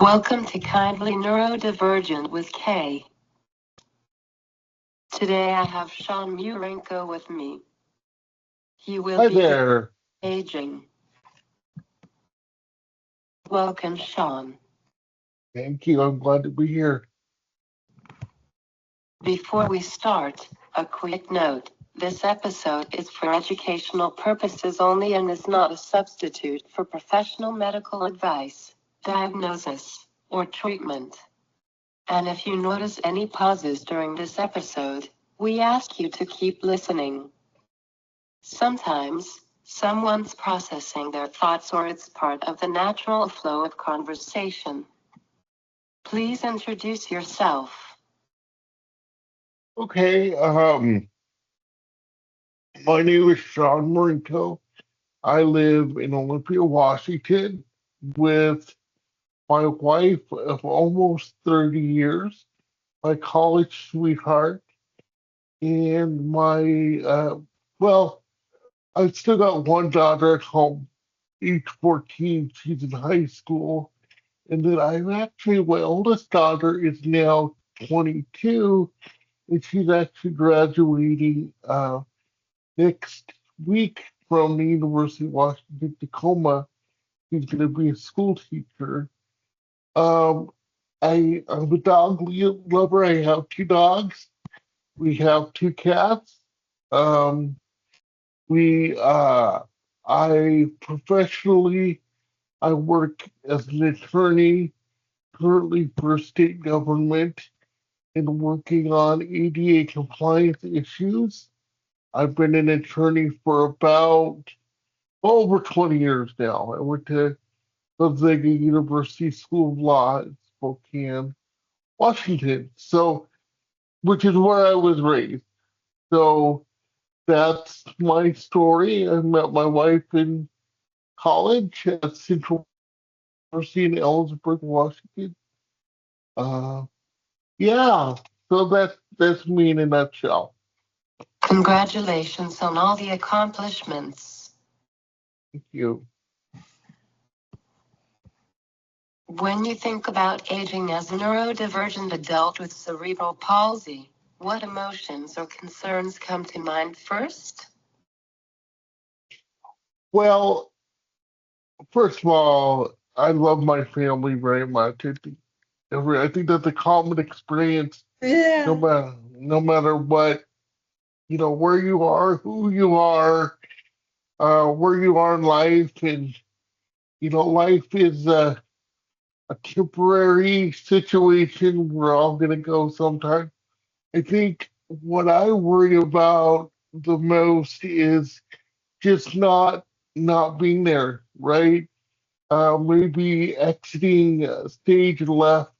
Welcome to Kindly Neurodivergent with Kay. Today I have Sean Murenko with me. He will Hi be there. aging. Welcome, Sean. Thank you. I'm glad to be here. Before we start, a quick note. This episode is for educational purposes only and is not a substitute for professional medical advice, diagnosis, or treatment. And if you notice any pauses during this episode, we ask you to keep listening. Sometimes, someone's processing their thoughts or it's part of the natural flow of conversation. Please introduce yourself. Okay. My name is Sean Morinko. I live in Olympia, Washington, with my wife of almost 30 years, my college sweetheart, and well, I've still got one daughter at home, age 14. She's in high school. And then my oldest daughter is now 22, and she's actually graduating next week from the University of Washington, Tacoma. She's going to be a school teacher. Um, I'm a dog lover. I have two dogs. We have two cats. Um, we I professionally I work as an attorney currently for state government and working on ADA compliance issues. I've been an attorney for about over 20 years now. I went to Gonzaga University School of Law in Spokane, Washington. So, which is where I was raised. So that's my story. I met my wife in college at Central University in Ellensburg, Washington. Uh, yeah, so that's me in a nutshell. Congratulations on all the accomplishments. Thank you. When you think about aging as a neurodivergent adult with cerebral palsy, what emotions or concerns come to mind first? Well, first of all, I love my family very much. I think that's a common experience, no matter what, where you are, who you are, where you are in life, and life is a temporary situation. We're all gonna go sometime. I think what I worry about the most is just not being there, right? Maybe exiting stage left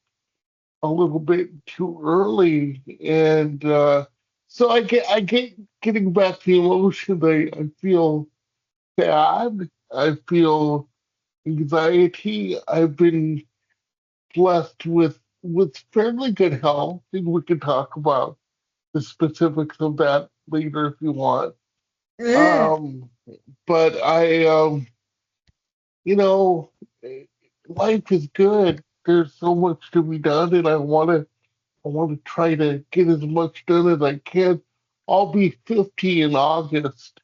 a little bit too early, and so I get getting back to the emotion. I feel sad. I feel anxiety. I've been blessed with fairly good health, and we can talk about the specifics of that later if you want. Um, but you know, eh, life is good. There's so much to be done, and I want to try to get as much done as I can. I'll be 50 in August.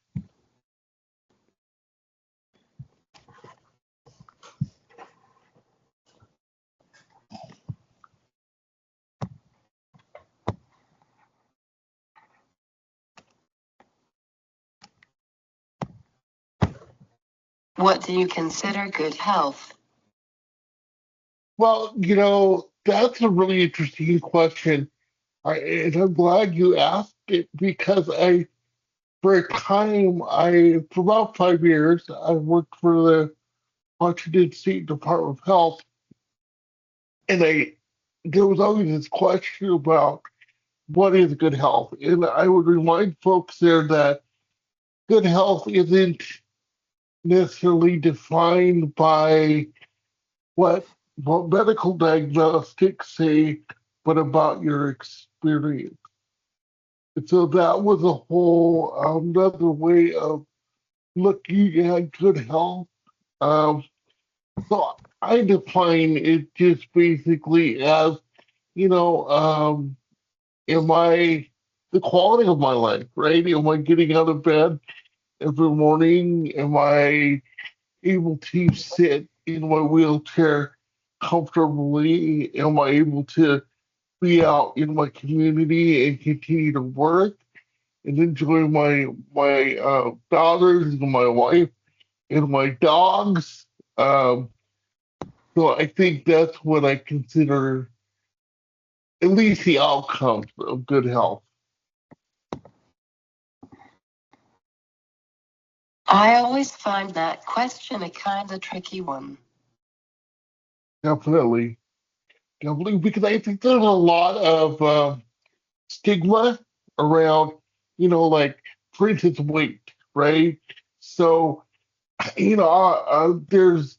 What do you consider good health? Well, that's a really interesting question. And I'm glad you asked it because for a time, for about 5 years, I worked for the Washington State Department of Health, and there was always this question about what is good health, and I would remind folks there that good health isn't necessarily defined by what what medical diagnostics say, but about your experience. And so that was a whole another way of looking at good health. Um, So I define it just basically as, you know, am I the quality of my life, right? Am I getting out of bed every morning? Am I able to sit in my wheelchair comfortably? Am I able to be out in my community and continue to work and enjoy my daughters and my wife and my dogs? Um, so I think that's what I consider at least the outcomes of good health. I always find that question a kind of tricky one. Definitely, definitely, because I think there's a lot of stigma around, like for instance, weight, right? So, there's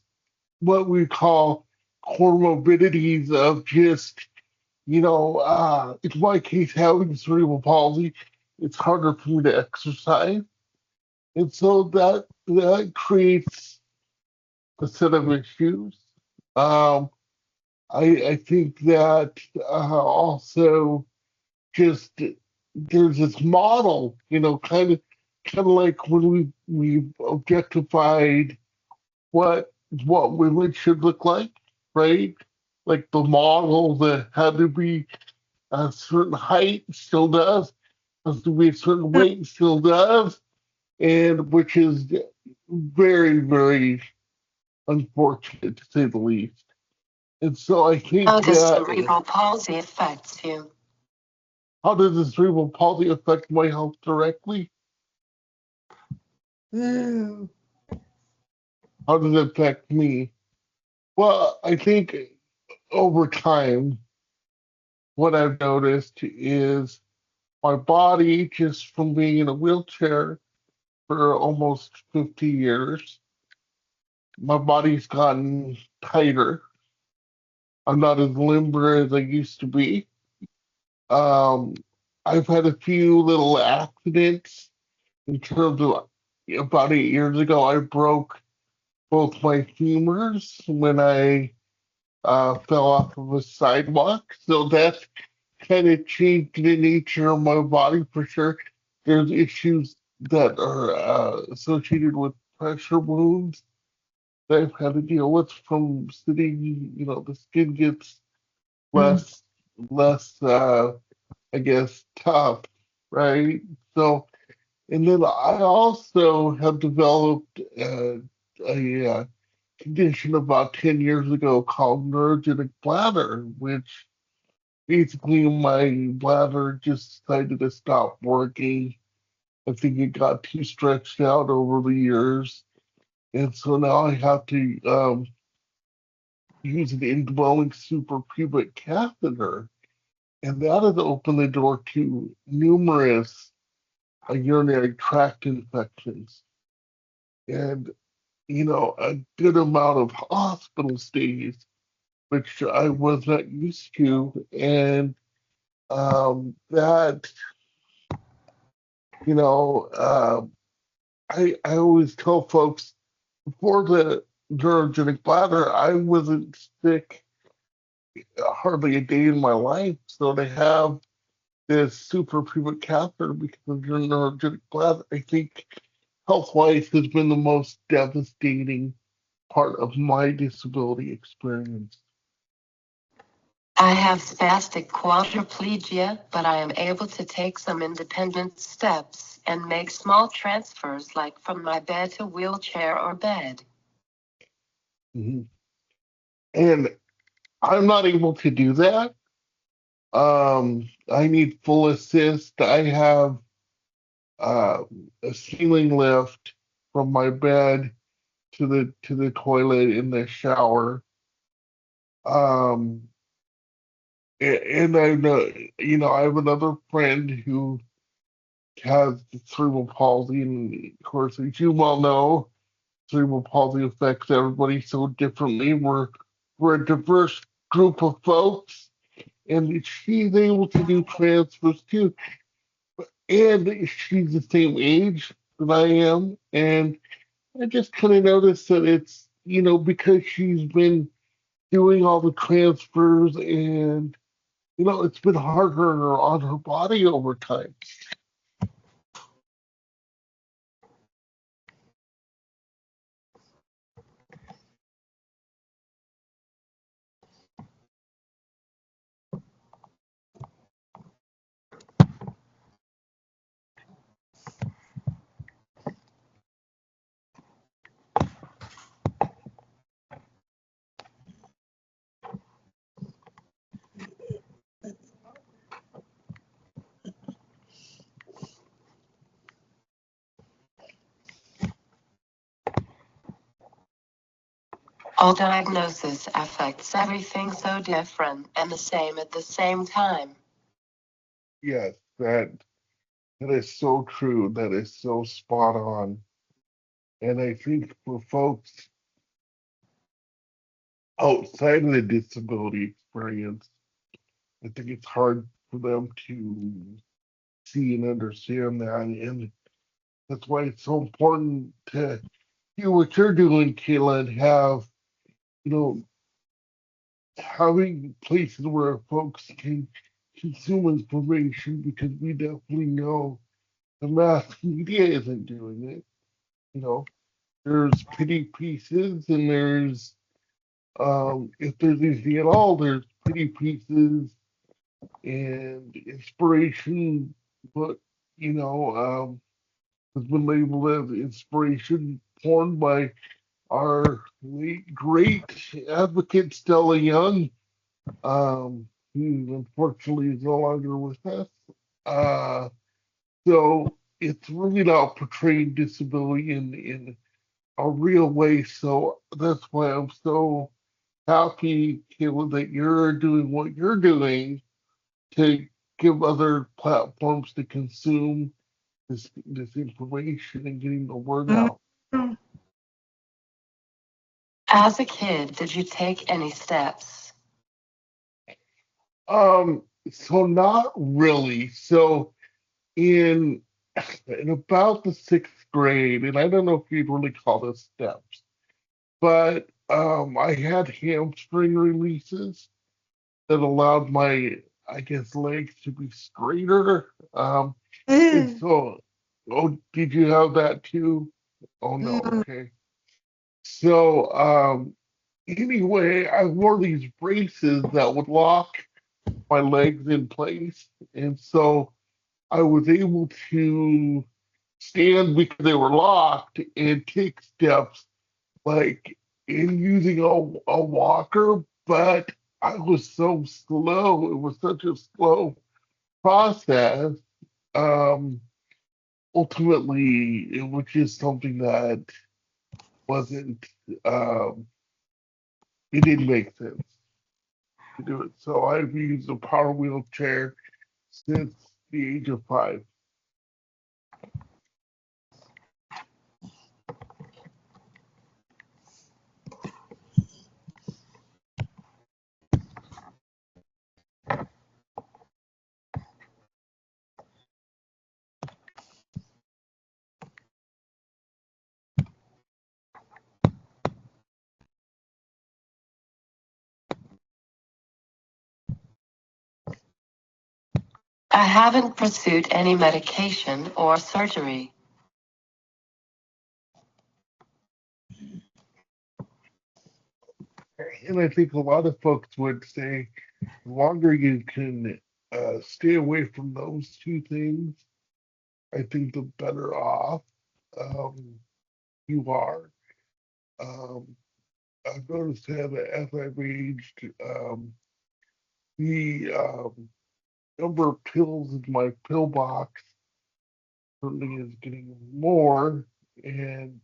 what we call comorbidities of just, in my case, having cerebral palsy, it's harder for me to exercise. And so that creates a set of issues. Um, I think that also just there's this model, kind of like when we objectified what women should look like, right? Like the model that had to be a certain height still does, has to be a certain weight still does, and which is very, very unfortunate to say the least. And so I How think does that cerebral palsy affect you? how does the cerebral palsy affect my health directly? How does it affect me? Well, I think over time, what I've noticed is my body, just from being in a wheelchair for almost 50 years, my body's gotten tighter. I'm not as limber as I used to be. Um, I've had a few little accidents in terms of about 8 years ago, I broke both my femurs when I fell off of a sidewalk. So that's kind of changed the nature of my body for sure. There's issues that are associated with pressure wounds that I've had to deal with from sitting. The skin gets less, less, I guess, tough, right? So, and then I also have developed a condition about 10 years ago called neurogenic bladder, which basically my bladder just decided to stop working. I think it got too stretched out over the years. And so now I have to use an indwelling suprapubic catheter. And that has opened the door to numerous urinary tract infections and, a good amount of hospital stays, which I was not used to. And that, you know, uh, I always tell folks before the neurogenic bladder, I wasn't sick hardly a day in my life. So to have this suprapubic catheter because of your neurogenic bladder, I think health-wise has been the most devastating part of my disability experience. I have spastic quadriplegia, but I am able to take some independent steps and make small transfers like from my bed to wheelchair or bed. Mhm. And I'm not able to do that. I need full assist. I have uh, a ceiling lift from my bed to the toilet in the shower. Um, and I know, I have another friend who has cerebral palsy, and of course, as you well know, cerebral palsy affects everybody so differently. We're a diverse group of folks, and she's able to do transfers too. And she's the same age that I am, and I just kind of noticed that it's because she's been doing all the transfers and, it's been harder on her body over time. All diagnosis affects everything so different and the same at the same time. Yes, that is so true. That is so spot on. And I think for folks outside of the disability experience, I think it's hard for them to see and understand that. And that's why it's so important to do what you're doing, Kayla, and you know, having places where folks can consume information because we definitely know the mass media isn't doing it. You know, there's pity pieces and if there's anything at all, there's pity pieces and inspiration, but has been labeled as inspiration porn by our late great advocate Stella Young, who unfortunately is no longer with us. Uh, so it's really not portraying disability in a real way. So that's why I'm so happy, Kayla, that you're doing what you're doing to give other platforms to consume this information and getting the word out. As a kid, did you take any steps? So not really. So in in about the sixth grade, and I don't know if you'd really call this steps, but I had hamstring releases that allowed my, I guess, legs to be straighter. And so, oh, did you have that too? Oh no, okay. So, anyway, I wore these braces that would lock my legs in place. And so I was able to stand because they were locked and take steps like in using a walker, but I was so slow. It was such a slow process. Um, Ultimately, it was just something that wasn't, um, it didn't make sense to do it. So I've used a power wheelchair since the age of 5. I haven't pursued any medication or surgery. And I think a lot of folks would say the longer you can stay away from those two things, I think the better off um, you are. Um, I've noticed that as I've aged, the number of pills in my pill box certainly is getting more. And,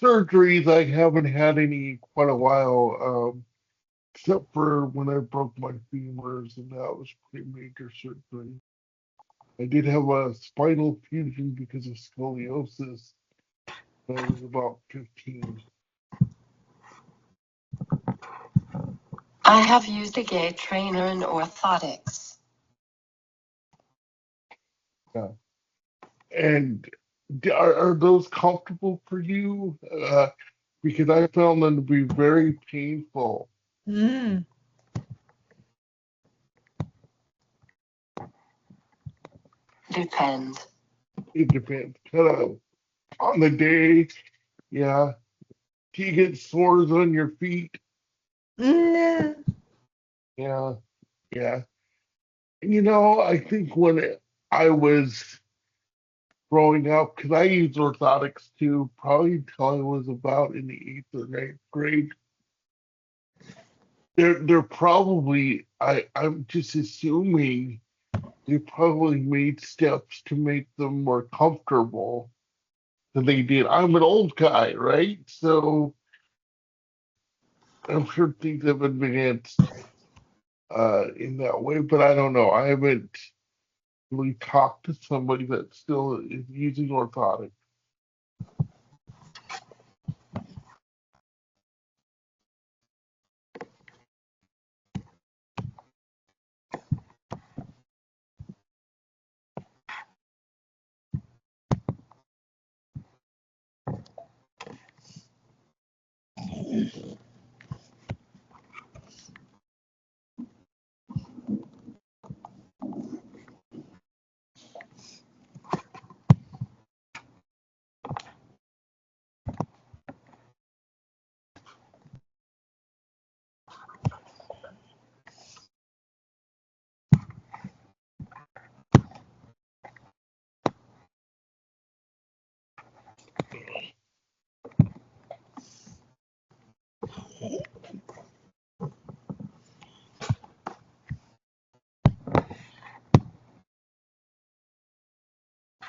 surgeries, I haven't had any quite a while, except for when I broke my femurs, and that was pretty major surgery. I did have a spinal fusion because of scoliosis when I was about 15. I have used a gait trainer and orthotics. Yeah. And Are those comfortable for you? Because I found them to be very painful. Mm. Depends. It depends. Kind of on the day, yeah. Do you get sores on your feet? Mm. Yeah, yeah. I think when I was growing up, because I used orthotics too, probably until I was about in the eighth or ninth grade. They're probably I'm just assuming they probably made steps to make them more comfortable than they did. I'm an old guy, right? So I'm sure things have advanced in that way, but I don't know. I haven't really talked to somebody that still is using orthotics.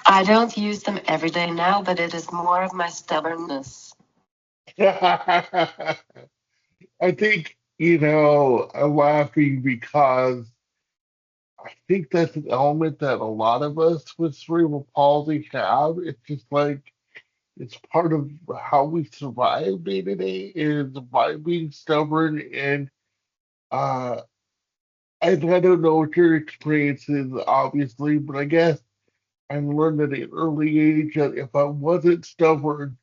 I don't use them every day now, but it is more of my stubbornness. I think, I'm laughing because I think that's an element that a lot of us with cerebral palsy have. It's just like it's part of how we survive day to day is by being stubborn uh and I don't know what your experience is, obviously, but I guess I learned at an early age that if I wasn't stubborn,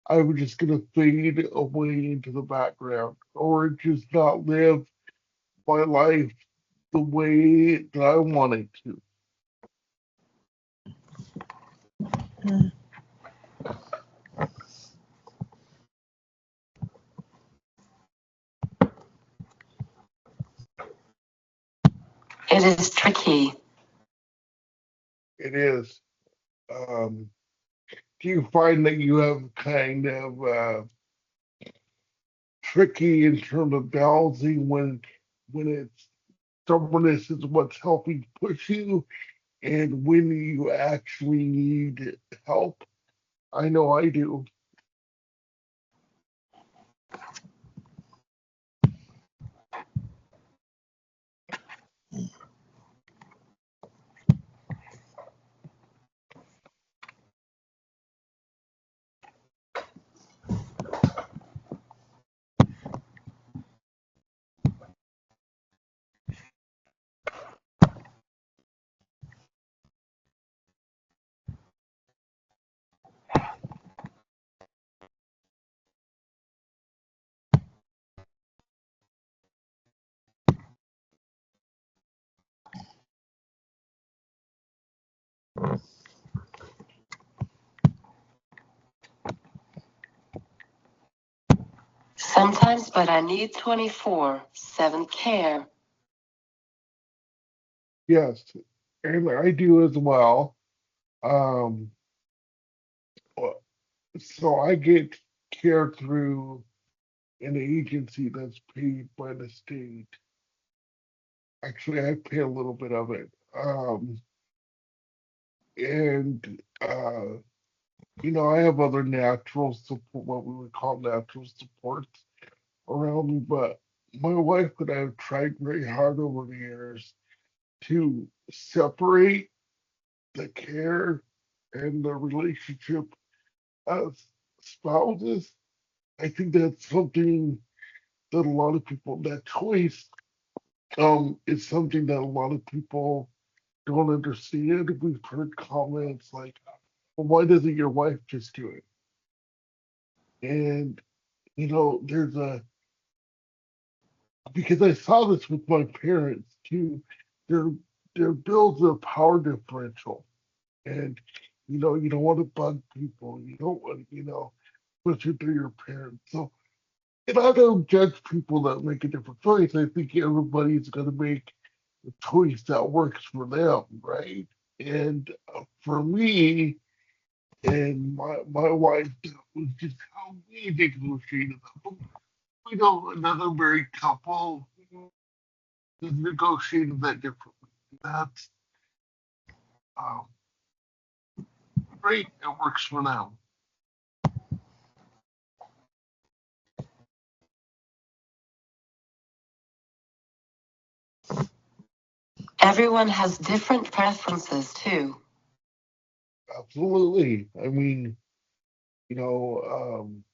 I was just gonna fade away into the background or just not live my life the way that I wanted to. Mm. It is tricky. It is. Um, do you find that you have kind of tricky in terms of balancing when it's stubbornness is what's helping push you and when you actually need help? I know I do. Sometimes, but I need 24/7 care. Yes, and I do as well. Um, so I get care through an agency that's paid by the state. Actually, I pay a little bit of it. And I have other natural support, what we would call natural supports around me, but my wife and I have tried very hard over the years to separate the care and the relationship as spouses. I think that's something that a lot of people, that choice, is something that a lot of people don't understand. We've heard comments like, well, why doesn't your wife just do it? And there's a because I saw this with my parents too. There there builds a power differential, and you don't want to bug people. You don't want especially through your parents. So, and I don't judge people that make a different choice. I think everybody's going to make a choice that works for them, right? And for me and my wife, that was just how we negotiated that. We know another married couple has negotiated that differently. That's um, great. It works for now. Everyone has different preferences too. Absolutely. I mean, and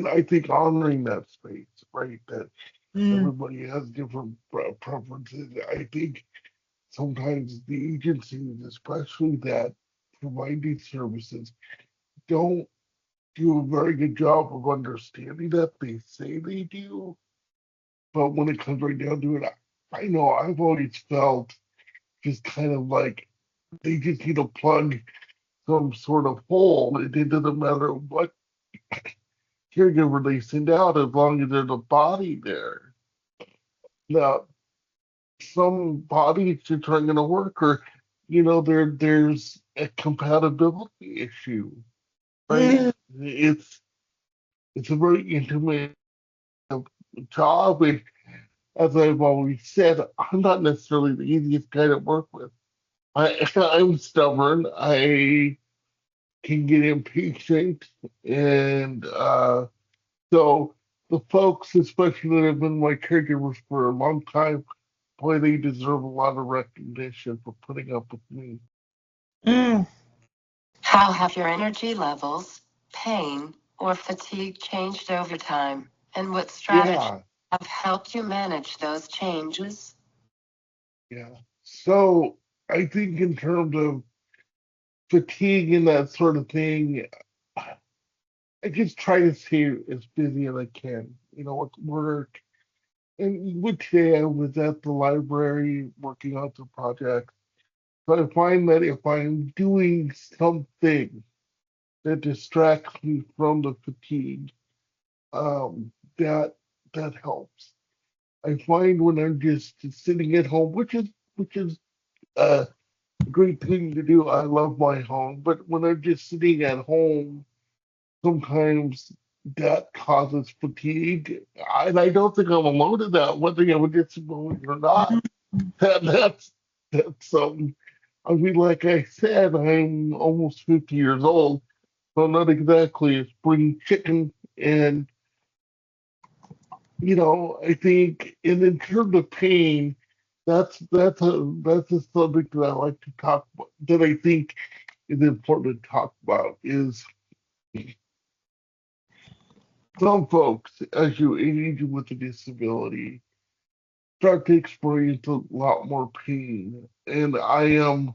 I think honoring that space, right? That Mm. everybody has different preferences. I think sometimes the agencies, especially that provide these services, don't do a very good job of understanding that. They say they do, but when it comes right down to it, I know I've always felt just kind of like they just need to plug some sort of hole. It doesn't matter what caregiver they send out as long as there's a body there. Now, some bodies just aren't going to work, or there's a compatibility issue, right? Mm. It's a very intimate job, and as I've always said, I'm not necessarily the easiest guy to work with. I'm stubborn. I can get impatient, and so the folks, especially that have been my caregivers for a long time, boy, they deserve a lot of recognition for putting up with me. Mm. How have your energy levels, pain, or fatigue changed over time? And what strategies Yeah, have helped you manage those changes? yeah. So I think in terms of fatigue and that sort of thing, I just try to stay as busy as I can, with work. And with today, I was at the library working on some projects. So I find that if I'm doing something that distracts me from the fatigue, um, that that helps. I find when I'm just sitting at home, which is a great thing to do. I love my home, but when I'm just sitting at home, sometimes that causes fatigue, and I don't think I'm alone in that, whether you have a disability or not. Mm. That's something. I mean, like I said, I'm almost 50 years old, so I'm not exactly a spring chicken. And I think in terms of pain, that's a subject that I like to talk about, that I think is important to talk about. Is some folks, as you age with a disability, start to experience a lot more pain, and I am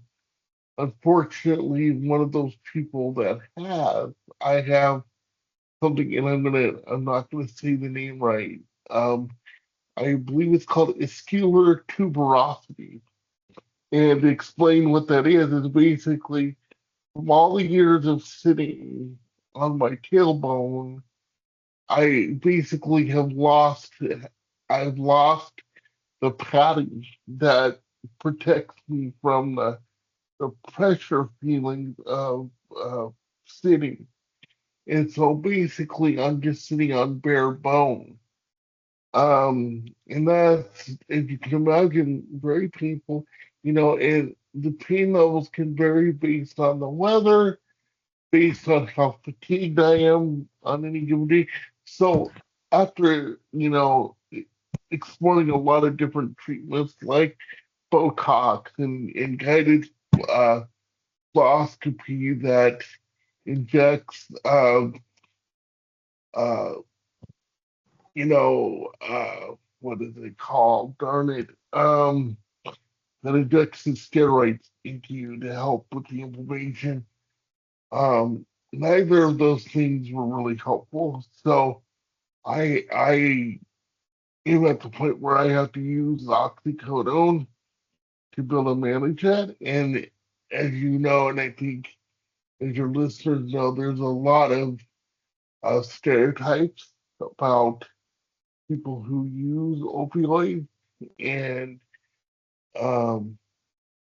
unfortunately one of those people that have. I have something, and I'm not gonna say the name right. Um, I believe it's called ischial tuberosity. And to explain what that is basically from all the years of sitting on my tailbone, I basically I've lost the padding that protects me from the pressure feeling of sitting. And so basically, I'm just sitting on bare bone. And that's, as you can imagine, very painful, and the pain levels can vary based on the weather, based on how fatigued I am on any given day. So after, exploring a lot of different treatments like Botox and guided uh, fluoroscopy that injects, uh, what is it called? Darn it. That injects the steroids into you to help with the inflammation. Neither of those things were really helpful. So I am at the point where I have to use oxycodone to be able to manage that. And as you know, and I think as your listeners know, there's a lot of stereotypes about people who use opioids, and um,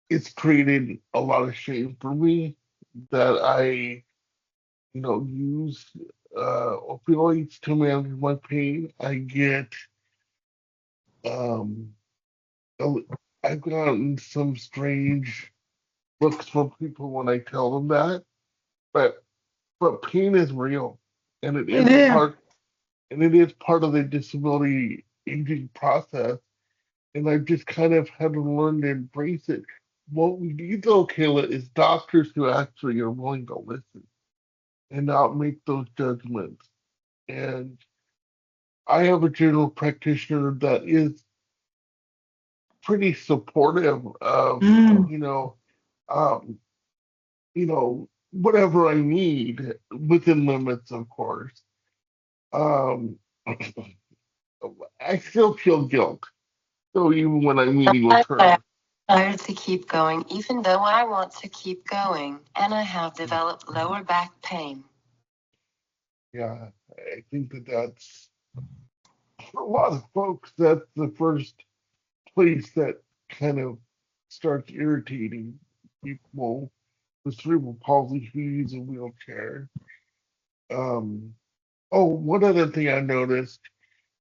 it's created a lot of shame for me that I use opioids to manage my pain. Um, a- I've gotten some strange looks from people when I tell them that, but pain is real, and it It is is. part and it is part of the disability aging process. And I've just kind of had to learn to embrace it. What we need though, Kayla, is doctors who actually are willing to listen and not make those judgments. And I have a general practitioner that is pretty supportive of, Mm. you know, um, whatever I need within limits, of course. Um, I still feel guilt. So even when I'm meeting with I'm her, tired to keep going, even though I want to keep going, and I have developed lower back pain. yeah, I think that's for a lot of folks, that's the first place that kind of starts irritating people with cerebral palsy who use a wheelchair. Um, oh, one other thing I noticed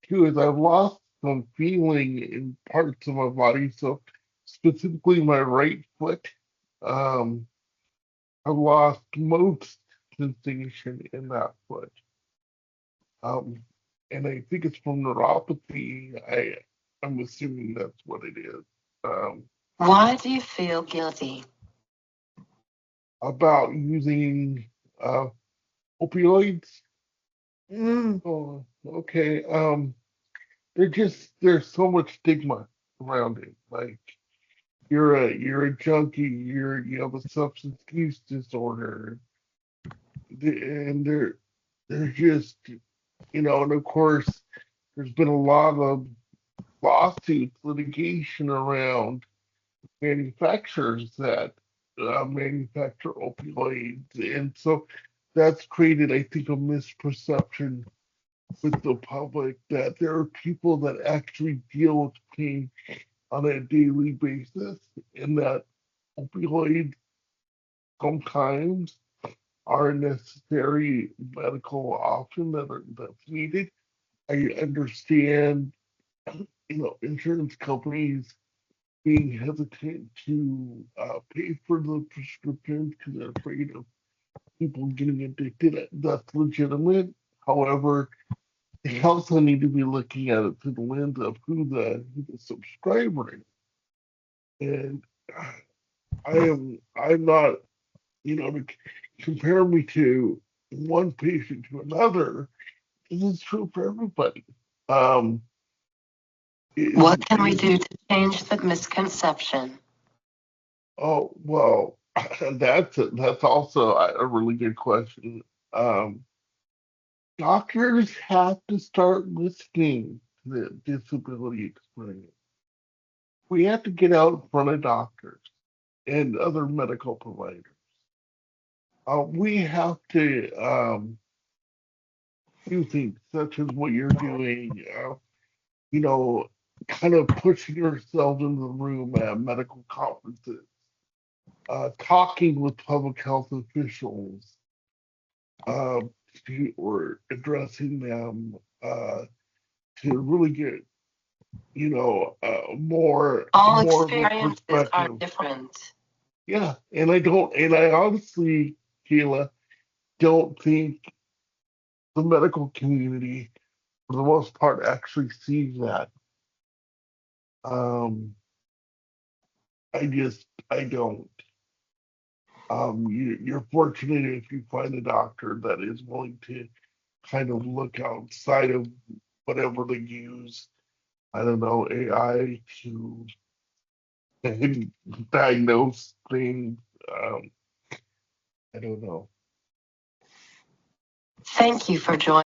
too is I've lost some feeling in parts of my body. So specifically my right foot, um, I've lost most sensation in that foot. Um, and I think it's from neuropathy. I'm assuming that's what it is. Um, Why do you feel guilty? about using opioids. Mm. Oh, okay. There's so much stigma around it. Like you're a junkie. You have a substance use disorder, and they're just and of course there's been a lot of lawsuits, litigation around manufacturers that manufacture opioids. And so that's created, I think, a misperception with the public that there are people that actually deal with pain on a daily basis, and that opioids sometimes are a necessary medical option that's needed. I understand, insurance companies being hesitant to pay for the prescriptions because they're afraid of people getting addicted. That's legitimate. However, they also need to be looking at it through the lens of who the subscriber is. And I'm not, to compare me to one patient to another. This is true for everybody. Um, is What can we is do to change the misconception? Oh, well, that's also a really good question. Um, Doctors have to start listening to the disability experience. We have to get out in front of doctors and other medical providers. We have to do things such as what you're doing, you know, kind of pushing yourself into the room at medical conferences, talking with public health officials, uh, or addressing them to really get All more of a experiences are perspective. different. Yeah, and I honestly, Keila, don't think the medical community, for the most part, actually sees that. Um, I don't. You're fortunate if you find a doctor that is willing to kind of look outside of whatever they use. I don't know, AI to diagnose things. I don't know. Thank you for joining.